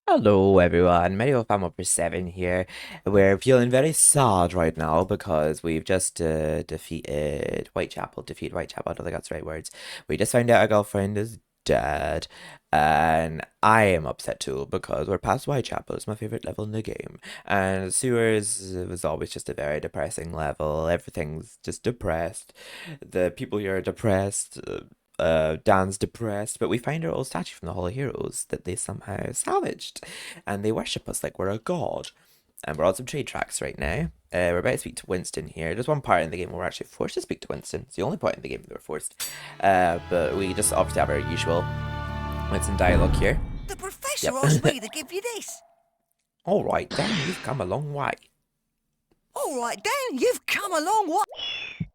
Hello everyone, MediEvil Fan Number 7 here. We're feeling very sad right now because we've just defeated Whitechapel. I don't think that's the right words. We just found out our girlfriend is dead. And I am upset too because we're past Whitechapel. It's my favorite level in the game. And sewers was always just a very depressing level. Everything's just depressed. The people here are depressed. Dan's depressed, but we find our old statue from the Hall of Heroes that they somehow salvaged, and they worship us like we're a god. And we're on some trade tracks right now. We're about to speak to Winston here. There's one part in the game where we're actually forced to speak to Winston. It's the only point in the game that we're forced. But we just obviously have our usual Winston dialogue here. The professor Yep. asked me to give you this. All right, Dan, you've come a long way. All right, Dan, you've come a long way.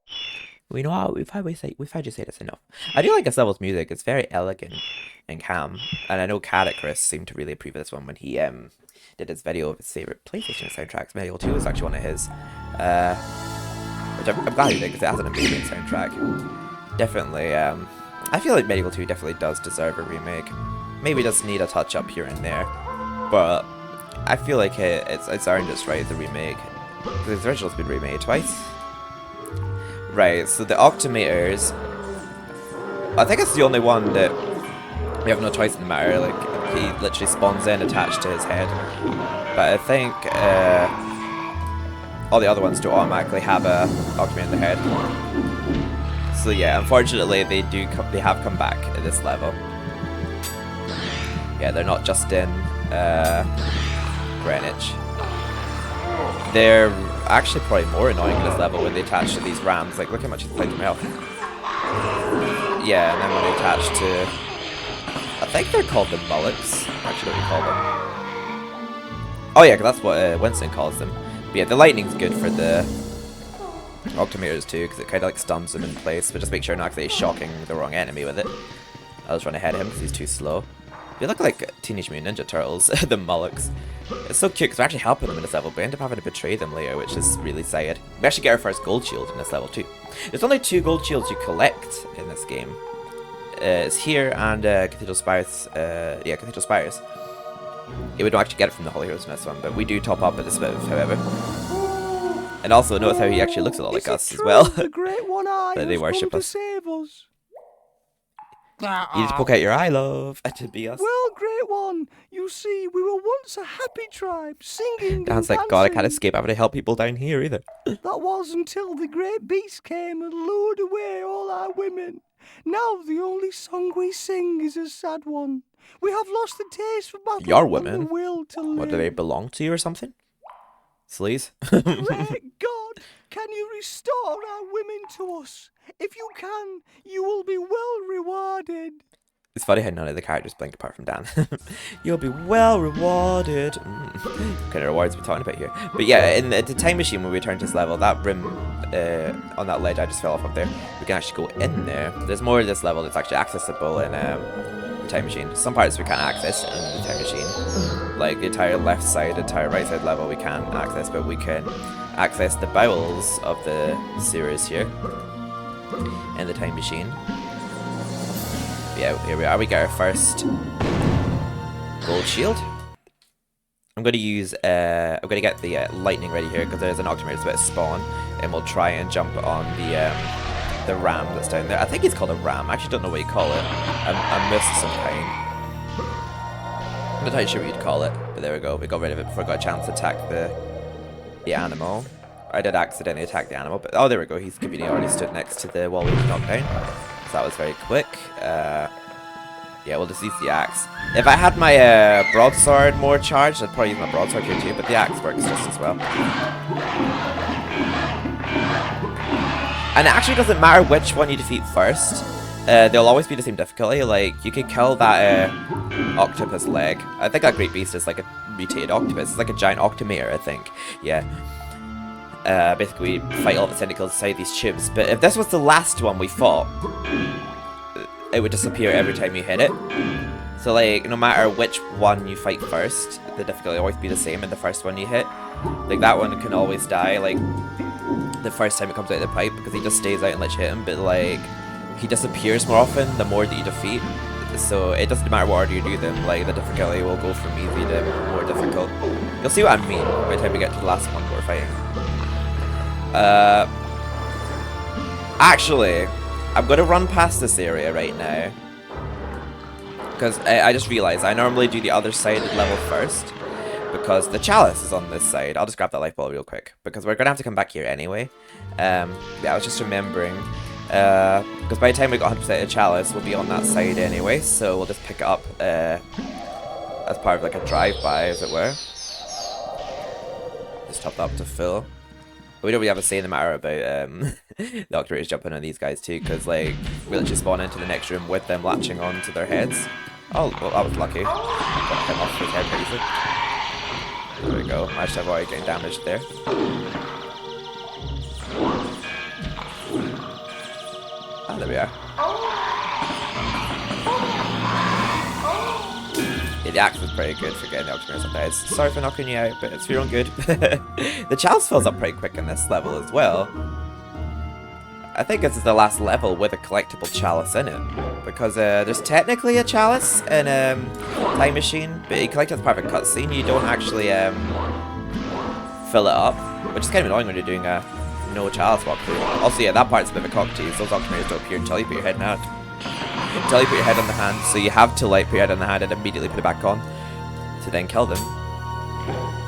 We know how we've had you say this enough. I do like this level's music. It's very elegant and calm, and I know Chris seemed to really approve of this one when he did his video of his favorite PlayStation soundtracks. MediEvil 2 is actually one of his, which I'm glad he did because it has an amazing soundtrack. Definitely, I feel like MediEvil 2 definitely does deserve a remake. Maybe just need a touch up here and there, but I feel like it's earned its right as a remake. The original's been remade twice. Right, so the Octometers, I think it's the only one that we have no choice in the matter. Like, he literally spawns in attached to his head. But I think all the other ones do automatically have a Octometer in the head. So yeah, unfortunately they have come back at this level. Yeah, they're not just in Greenwich. They're actually probably more annoying in this level when they attach to these rams. Like, look how much he's played them out. Yeah, and then when they attach to, I think they're called the mullets. Actually, what do you call them? Oh yeah, 'cause that's what Winston calls them. But yeah, the lightning's good for the Octometers too, because it kind of like stuns them in place. But just make sure not actually shocking the wrong enemy with it. I'll just run ahead of him because he's too slow. They look like Teenage Mutant Ninja Turtles, the Mullocks. It's so cute because we're actually helping them in this level, but we end up having to betray them later, which is really sad. We actually get our first gold shield in this level too. There's only 2 gold shields you collect in this game. It's here and Cathedral Spires. Yeah, Cathedral Spires. Yeah, we don't actually get it from the Holy Heroes in this one, but we do top up at this bit, however. And also notice how he actually looks a lot like us as well. The great one-eye That they worship us. save us. You just poke out your eye, love, to be us. Well, great one, you see, we were once a happy tribe, singing Dan's and like, God, I can't dancing. escape having to help people down here either. That was until the great beast came and lured away all our women. Now the only song we sing is a sad one. We have lost the taste for battle Your and women? the will to live. What, do they belong to you or something? Sleaze? Great God, can you restore our women to us? If you can, you will be well rewarded. It's funny how none of the characters blink apart from Dan. You'll be well rewarded. What kind of rewards we're talking about here? But yeah, in the time machine when we return to this level, that room on that ledge I just fell off up there, we can actually go in there. There's more of this level that's actually accessible in the time machine. Some parts we can't access in the time machine. Like the entire left side, entire right side level we can't access, but we can access the bowels of the sewers here in the time machine. Yeah, here we are. We get our first gold shield. I'm going to use, I'm going to get the lightning ready here because there's an Octometer that's about to spawn, and we'll try and jump on the ram that's down there. I think it's called a ram. I actually don't know what you call it. A mist of some kind. I'm not entirely sure what you'd call it, but there we go. We got rid of it before I got a chance to attack the animal. I did accidentally attack the animal, but oh, there we go. He's conveniently already stood next to the wall we knocked down. So that was very quick. Yeah, we'll just use the axe. If I had my broadsword more charged, I'd probably use my broadsword here too, but the axe works just as well. And it actually doesn't matter which one you defeat first. They'll always be the same difficulty. Like, you can kill that octopus leg. I think that great beast is like a mutated octopus. It's like a giant octometer, I think. Yeah. Basically, we fight all the tentacles inside these tubes. But if this was the last one we fought, it would disappear every time you hit it. So, like, no matter which one you fight first, the difficulty will always be the same in the first one you hit. Like, that one can always die, like, the first time it comes out of the pipe, because he just stays out and lets you hit him. But, like, he disappears more often the more that you defeat. so it doesn't matter what order you do them, like the difficulty will go from easy to more difficult. You'll see what I mean by the time we get to the last one we're fighting. Actually, I'm going to run past this area right now. Because I just realized I normally do the other side of the level first. Because the chalice is on this side. I'll just grab that light bulb real quick. Because we're going to have to come back here anyway. Yeah, I was just remembering. Because by the time we got 100% of chalice, we'll be on that side anyway. So we'll just pick it up as part of like a drive-by, as it were. Just top that up to full. We don't really have a say in the matter about the Octopus jumping on these guys too, because like we literally spawn into the next room with them latching on to their heads. Oh, well, that was lucky. Got him off his head pretty easily. There we go. Managed to avoid getting damaged there. Ah, there we are. Yeah, the axe is pretty good for getting the Octopus up there. Sorry for knocking you out, but it's for your own good. The chalice fills up pretty quick in this level as well. I think this is the last level with a collectible chalice in it. Because there's technically a chalice in Time Machine, but you collect it as part of a cutscene. You don't actually fill it up, which is kind of annoying when you're doing a no chalice walkthrough. Also, yeah, that part's a bit of a cock tease. Those Octopus don't appear until you put your head in the hand. Until you put your head on the hand, so you have to like put your head on the hand and immediately put it back on to then kill them.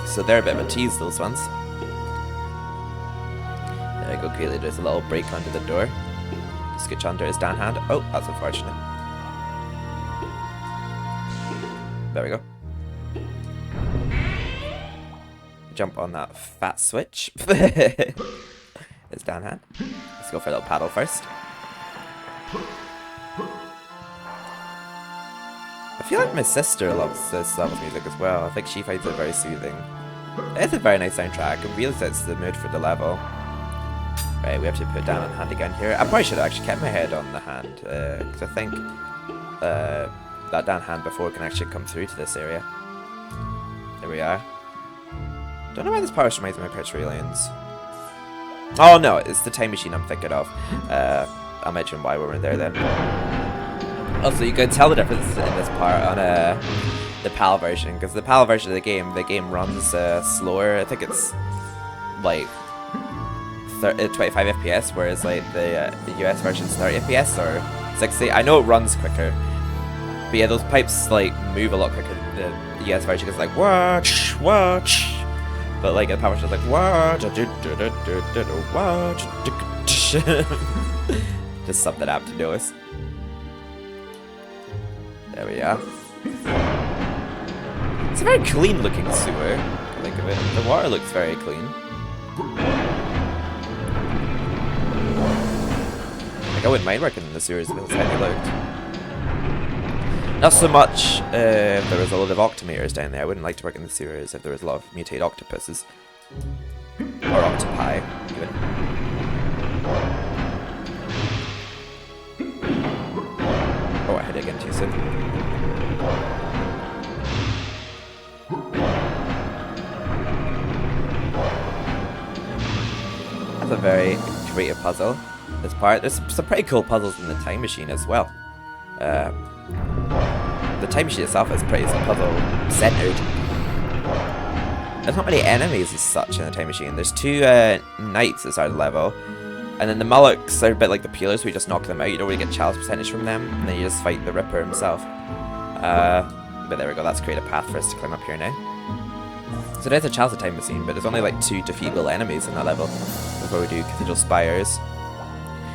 So they're a bit of a tease, those ones. There we go, quickly, there's a little break under the door. Scooch under his down hand. Oh, that's unfortunate. There we go. Jump on that fat switch. His down hand. Let's go for a little paddle first. I feel like my sister loves this level's music as well. I think she finds it very soothing. It's a very nice soundtrack. It really sets the mood for the level. Right, we have to put down on the hand again here. I probably should have actually kept my head on the hand, because I think that down hand before can actually come through to this area. There we are. Don't know why this power reminds me of Pirates Aliens. Oh no, it's the Time Machine I'm thinking of. I'll mention why we're in there then. Also, you can tell the difference in this part on the PAL version, because the PAL version of the game runs slower. I think it's like 25 FPS, whereas like the US version's 30 FPS or 60. I know it runs quicker, but yeah, those pipes like move a lot quicker. The US version is like watch, watch, but like the PAL version is like watch, watch. Just something apt to notice. There we are. It's a very clean looking sewer, I think of it. The water looks very clean. Like I wouldn't mind working in the sewers if it was how they looked. Not so much if there was a lot of octometers down there. I wouldn't like to work in the sewers if there was a lot of mutated octopuses. Or octopi, even. Oh, I hit it again too soon. That's a very creative puzzle, this part. There's some pretty cool puzzles in the Time Machine as well. The Time Machine itself is pretty puzzle-centered. There's not many enemies as such in the Time Machine. There's two knights at the start of the level. And then the Mullocks are a bit like the peelers, so you just knock them out. You don't really get chalice percentage from them, and then you just fight the Ripper himself. But there we go, that's create a path for us to climb up here now. So there's a chalice Time Machine, but there's only like 2 defeatable enemies in that level before we do Cathedral Spires.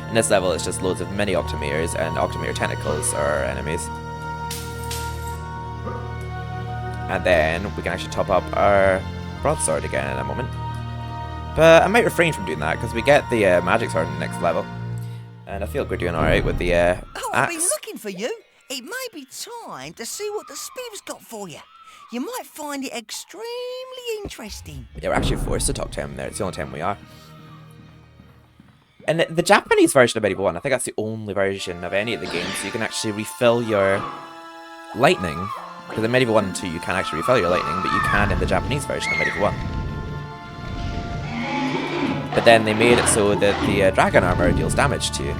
In this level, it's just loads of mini Octometers, and Octometer Tentacles are our enemies. And then we can actually top up our broadsword again in a moment. But I might refrain from doing that, because we get the magic sword in the next level. And I feel like we're doing alright with the Oh, I've been axe. looking for you. It may be time to see what the Spiv's got for you. You might find it extremely interesting. Yeah, we're actually forced to talk to him there. It's the only time we are. And the Japanese version of MediEvil 1, I think that's the only version of any of the games so you can actually refill your lightning. Because in MediEvil 1 and 2 you can't actually refill your lightning, but you can in the Japanese version of MediEvil 1. But then they made it so that the dragon armor deals damage to you.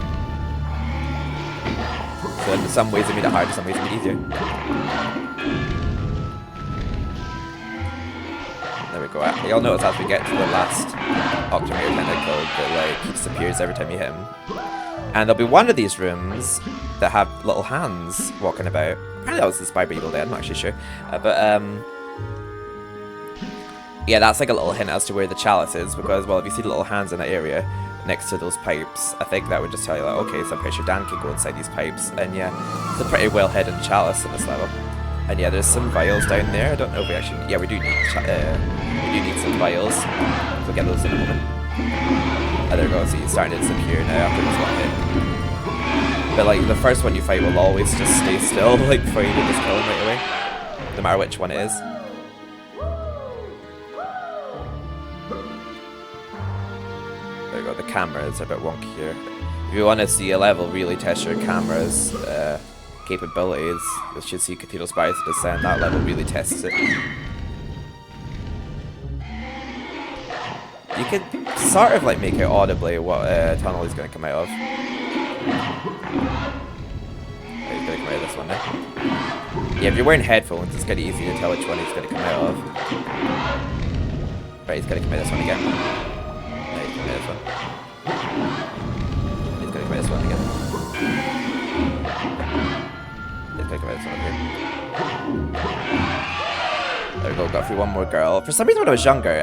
So in some ways it made it harder, some ways it made it easier. There we go. You'll notice as we get to the last Octometer tentacle that like he disappears every time you hit him. And there'll be one of these rooms that have little hands walking about. Apparently that was inspired by Evil Dead, I'm not actually sure. Yeah, that's like a little hint as to where the chalice is, because, well, if you see the little hands in that area next to those pipes, I think that would just tell you, like, okay, so I'm pretty sure Dan can go inside these pipes. And yeah, it's a pretty well-hidden chalice in this level. And yeah, there's some vials down there. I don't know if we actually... Yeah, we do need some vials. We'll get those in a moment. Oh, there we go. See, it's starting to disappear now after this one hit. But, like, the first one you fight will always just stay still, like, before you can just kill him right away. No matter which one it is. There we go, the cameras are a bit wonky here. If you want to see a level really test your camera's capabilities, you should see Cathedral Spires to Descend. That level really tests it. You can sort of like make out audibly what tunnel he's going to come out of. He's going to come out of this one now. Yeah, if you're wearing headphones, it's kind of easy to tell which one he's going to come out of. Right, he's going to come out of this one again. Right, he's coming out of this one. He's going to come out of this one again. He's going to come out of this one again. There we go, got through one more girl. For some reason when I was younger,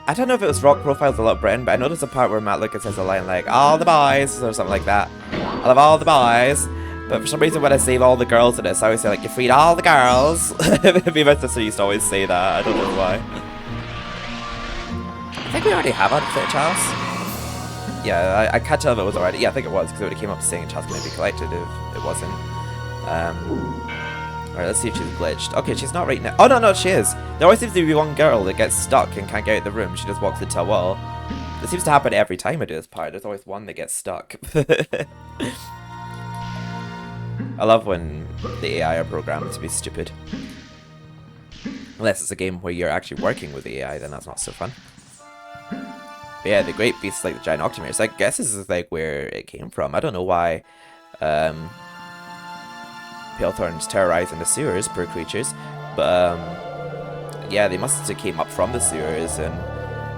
I don't know if it was Rock Profiles or Little Britain, but I noticed a part where Matt Lucas says a line like, all the boys, or something like that. I love all the boys. But for some reason when I save all the girls in this, I always say like, you freed all the girls. Me and my sister used to always say that, I don't know why. I think we already have Unfit Chalice. Yeah, I can't tell if it was already. Yeah, I think it was, because it would have came up saying Chalice can be collected if it wasn't. Alright, let's see if she's glitched. Okay, she's not right now. Oh, no, she is. There always seems to be one girl that gets stuck and can't get out of the room. She just walks into a wall. This seems to happen every time I do this part. There's always one that gets stuck. I love when the AI are programmed to be stupid. Unless it's a game where you're actually working with the AI, then that's not so fun. But yeah, the great beasts like the giant Octomeres. I guess this is like where it came from. I don't know why Palethorn's terrorizing the sewers, poor creatures. But yeah, they must have came up from the sewers and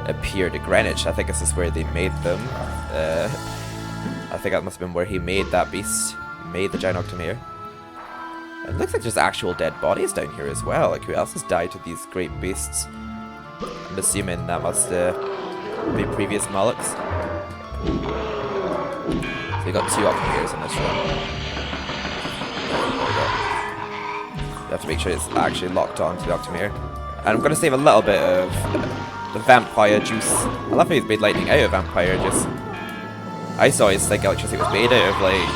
appeared at Greenwich. I think this is where they made them. I think that must have been where he made that beast. Made the giant Octomere. It looks like there's actual dead bodies down here as well. Like, who else has died to these great beasts? I'm assuming that must be previous Molochs. So we got 2 Octomeres in this room. You have to make sure it's actually locked on to the Octomere. And I'm going to save a little bit of the vampire juice. I love how he's made lightning out of vampire juice. I used to always think electricity was made out of like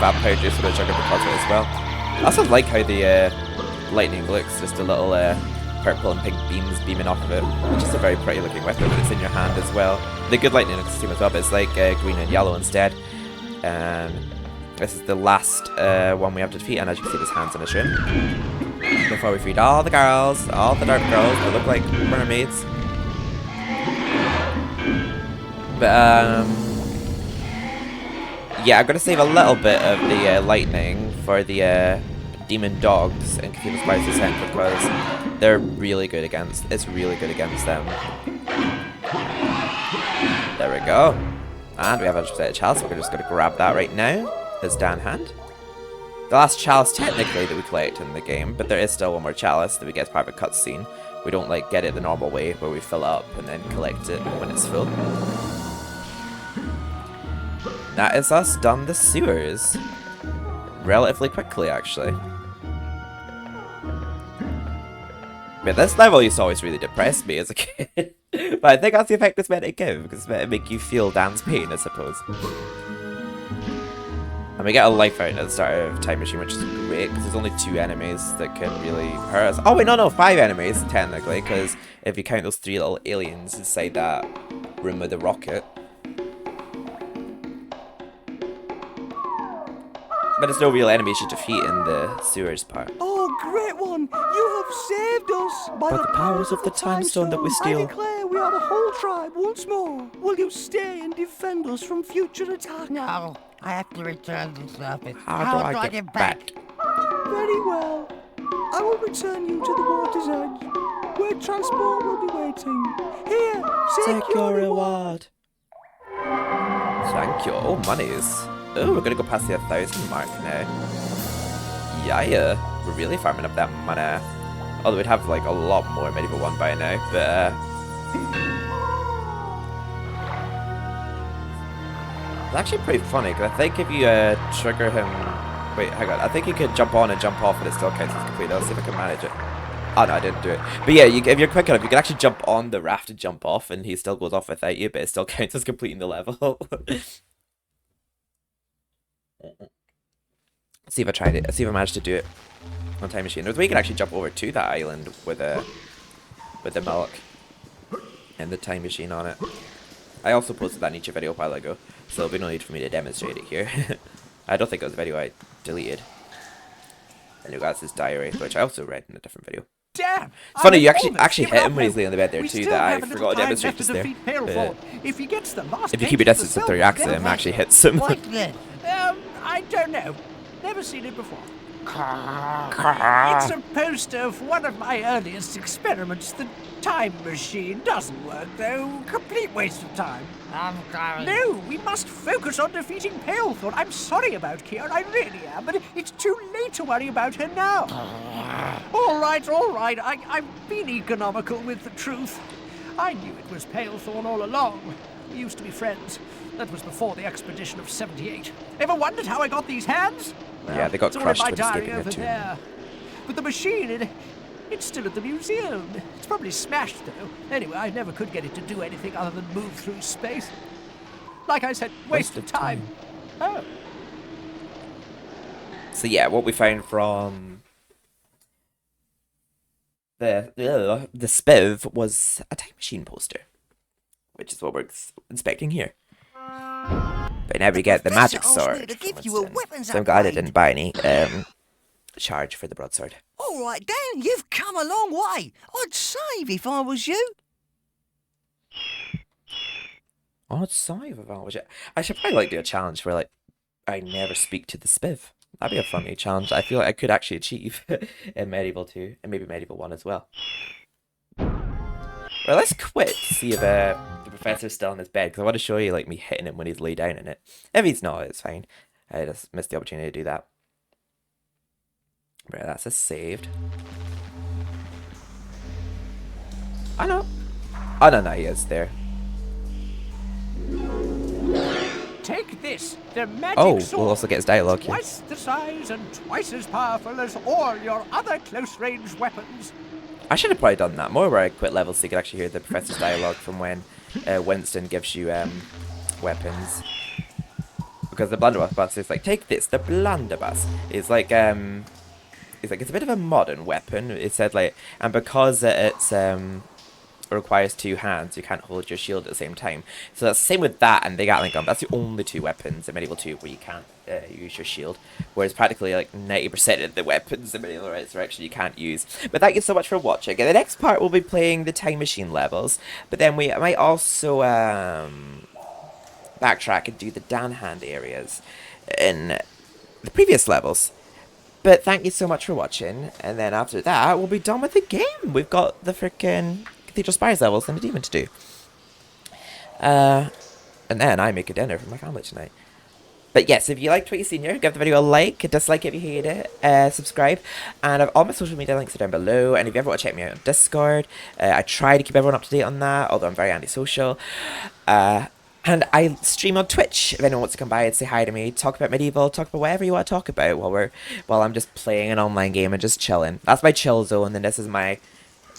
vampire juice with a jug of deposit as well. I also like how the lightning looks, just a little purple and pink beams beaming off of it. It's just a very pretty looking weapon, but it's in your hand as well. The good lightning looks the same as well, but it's like green and yellow instead. And this is the last one we have to defeat, and as you can see, there's hands in this room. Before we freed all the girls, all the dark girls that look like mermaids. But yeah, I'm going to save a little bit of the lightning for the demon dogs in Cathedral Spires Descent, because they're really good against, it's really good against them. There we go. And we have a chalice, so we're just going to grab that right now. His down hand. The last chalice technically that we collect in the game, but there is still one more chalice that we get as part of a cutscene. We don't like get it the normal way where we fill it up and then collect it when it's full. That is us done the sewers. Relatively quickly, actually. But this level used to always really depress me as a kid. But I think that's the effect it's meant to give, because it's meant to make you feel Dan's pain, I suppose. And we get a life out at the start of Time Machine, which is great, because there's only 2 enemies that can really hurt us. Oh wait, no, 5 enemies, technically, because if you count those 3 little aliens inside that room with the rocket. But there's no real enemies to defeat in the sewers part. Oh, great one! You have saved us! By the powers of the time stone that we steal. I declare we are the whole tribe once more. Will you stay and defend us from future attack? No, I have to return to the surface. How do I get back? Very well. I will return you to the water's edge, where transport will be waiting. Here, take your reward. Thank you. Oh, monies. Oh, we're gonna go past the 1,000 mark now. Yeah, we're really farming up that money. Although we'd have like a lot more MediEvil 1 by now, but it's actually pretty funny because I think if you trigger him, wait, hang on, I think you could jump on and jump off and it still counts as complete. I'll see if I can manage it. Oh no, I didn't do it. But yeah, if you're quick enough, you can actually jump on the raft and jump off, and he still goes off without you, but it still counts as completing the level. See if I tried it. See if I managed to do it on Time Machine. There's a way you can actually jump over to that island with the milk and the Time Machine on it. I also posted that in each video a while ago, so there'll be no need for me to demonstrate it here. I don't think it was a video I deleted. And you got his diary, which I also read in a different video. Damn! It's funny, you actually hit him when he's laying on the bed there too, that I forgot to demonstrate just there. If he gets the last If you keep your distance to 3 axes, it actually hits him. What then? I don't know. Never seen it before. It's a poster of one of my earliest experiments. The time machine doesn't work, though. Complete waste of time. I'm sorry. No, we must focus on defeating Palethorn. I'm sorry about Kier, I really am, but it's too late to worry about her now. All right. I've been economical with the truth. I knew it was Palethorn all along. We used to be friends. That was before the expedition of 78. Ever wondered how I got these hands? Well, yeah, they got crushed when escaping the tomb. There. But the machine, it's still at the museum. It's probably smashed, though. Anyway, I never could get it to do anything other than move through space. Like I said, waste of time. Oh. So yeah, what we found from the spiv was a time machine poster, which is what we're inspecting here. But now we get the magic sword. So I'm glad I didn't buy any charge for the broadsword. All right, Dan, you've come a long way. I'd save if I was you. I'd save if I was you. I should probably like do a challenge where like I never speak to the spiv. That'd be a funny challenge. I feel like I could actually achieve in MediEvil 2 and maybe MediEvil 1 as well. Well, let's quit to see if the professor's still in his bed, because I want to show you like me hitting him when he's laid down in it. If he's not, it's fine. I just missed the opportunity to do that. Right, that's a saved. I know. Oh no, he is there. Take this, the magic sword. We'll also get his dialogue here. Twice the size and twice as powerful as all your other close-range weapons. I should have probably done that more, where I quit levels so you could actually hear the professor's dialogue from when Winston gives you weapons. Because the blunderbuss is like, take this, the blunderbuss. It's like it's a bit of a modern weapon. It said like, and because it's requires 2 hands, you can't hold your shield at the same time. So that's the same with that and the Gatling gun. That's the only 2 weapons in MediEvil 2 where you can't use your shield. Whereas practically like 90% of the weapons in MediEvil Resurrection you can't use. But thank you so much for watching. In the next part we'll be playing the time machine levels. But then we might also backtrack and do the Dan Hand areas in the previous levels. But thank you so much for watching. And then after that we'll be done with the game. We've got the frickin' Cathedral Spires levels and a demon to do. And then I make a dinner for my family tonight. But yes, if you liked what you've seen here, give the video a like, a dislike if you hate it, subscribe, and all my social media links are down below, and if you ever want to check me out on Discord, I try to keep everyone up to date on that, although I'm very antisocial. And I stream on Twitch if anyone wants to come by and say hi to me, talk about MediEvil, talk about whatever you want to talk about while I'm just playing an online game and just chilling. That's my chill zone, and this is my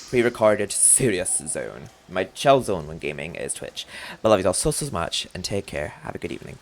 pre-recorded serious zone. My chill zone when gaming is Twitch. But love you all so much, and take care. Have a good evening.